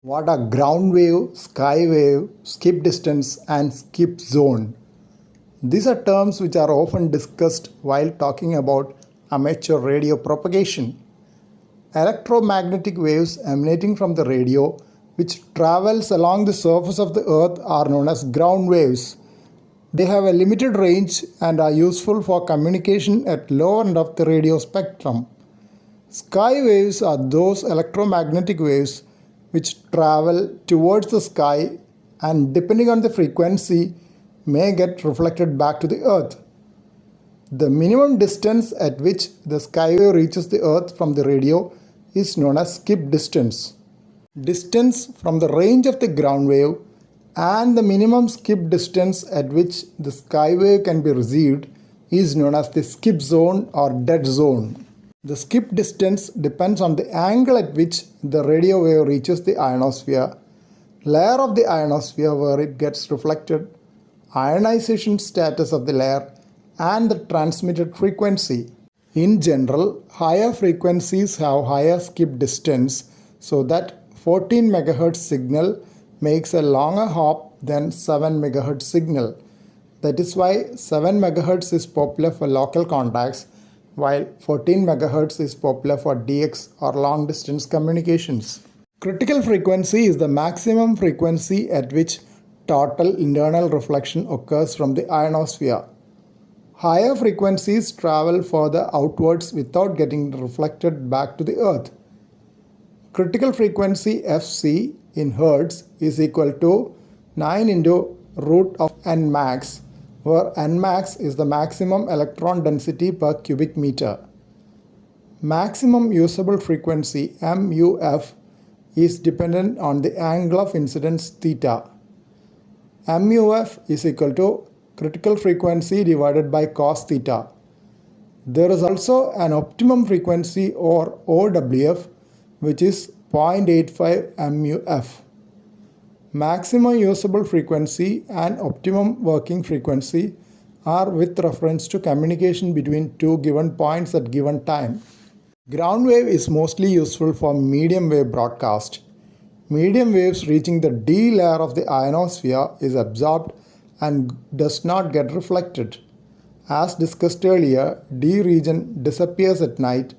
What are ground wave, sky wave, skip distance, and skip zone? These are terms which are often discussed while talking about amateur radio propagation. Electromagnetic waves emanating from the radio, which travels along the surface of the earth, are known as ground waves. They have a limited range and are useful for communication at lower end of the radio spectrum. Sky waves are those electromagnetic waves which travel towards the sky and, depending on the frequency, may get reflected back to the earth. The minimum distance at which the sky wave reaches the earth from the radio is known as skip distance. Distance from the range of the ground wave and the minimum skip distance at which the sky wave can be received is known as the skip zone or dead zone. The skip distance depends on the angle at which the radio wave reaches the ionosphere, layer of the ionosphere where it gets reflected, ionization status of the layer, and the transmitted frequency. In general, higher frequencies have higher skip distance, so that 14 MHz signal makes a longer hop than 7 MHz signal. That is why 7 MHz is popular for local contacts, while 14 MHz is popular for DX or long distance communications. Critical frequency is the maximum frequency at which total internal reflection occurs from the ionosphere. Higher frequencies travel further outwards without getting reflected back to the earth. Critical frequency Fc in Hertz is equal to 9 into root of n max, where n max is the maximum electron density per cubic meter. Maximum usable frequency MUF is dependent on the angle of incidence theta. MUF is equal to critical frequency divided by cos theta. There is also an optimum frequency or OWF, which is 0.85 MUF. Maximum usable frequency and optimum working frequency are with reference to communication between two given points at given time. Ground wave is mostly useful for medium wave broadcast. Medium waves reaching the D layer of the ionosphere is absorbed and does not get reflected. As discussed earlier, D region disappears at night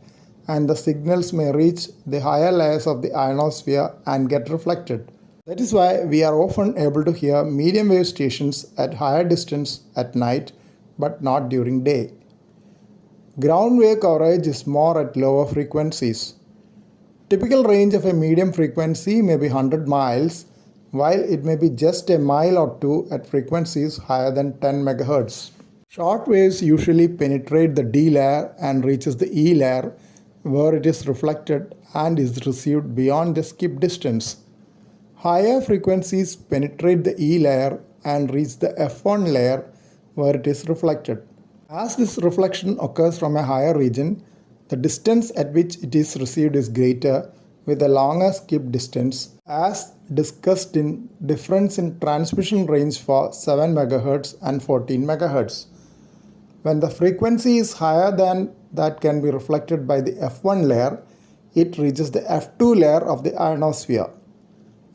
and the signals may reach the higher layers of the ionosphere and get reflected. That is why we are often able to hear medium wave stations at higher distance at night but not during day. Ground wave coverage is more at lower frequencies. Typical range of a medium frequency may be 100 miles, while it may be just a mile or two at frequencies higher than 10 MHz. Short waves usually penetrate the D layer and reaches the E layer, where it is reflected and is received beyond the skip distance. Higher frequencies penetrate the E layer and reach the F1 layer, where it is reflected. As this reflection occurs from a higher region, the distance at which it is received is greater, with a longer skip distance, as discussed in difference in transmission range for 7 MHz and 14 MHz. When the frequency is higher than that can be reflected by the F1 layer, it reaches the F2 layer of the ionosphere.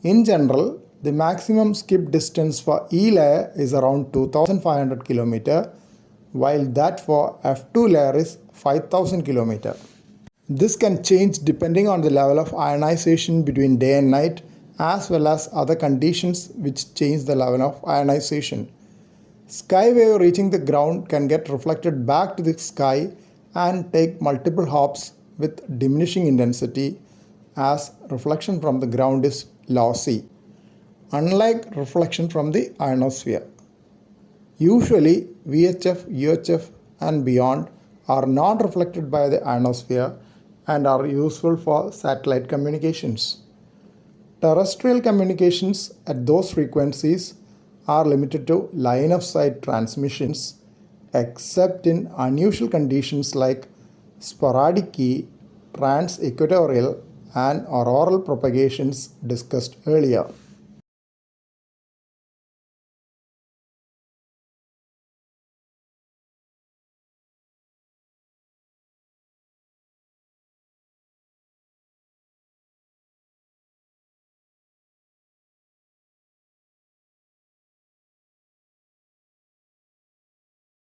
In general, the maximum skip distance for E layer is around 2500 km, while that for F2 layer is 5000 km. This can change depending on the level of ionization between day and night, as well as other conditions which change the level of ionization. Sky wave reaching the ground can get reflected back to the sky and take multiple hops with diminishing intensity, as reflection from the ground is lossy, unlike reflection from the ionosphere. Usually, VHF, UHF, and beyond are not reflected by the ionosphere and are useful for satellite communications. Terrestrial communications at those frequencies are limited to line of sight transmissions, except in unusual conditions like sporadic key, trans-equatorial, and auroral propagations discussed earlier.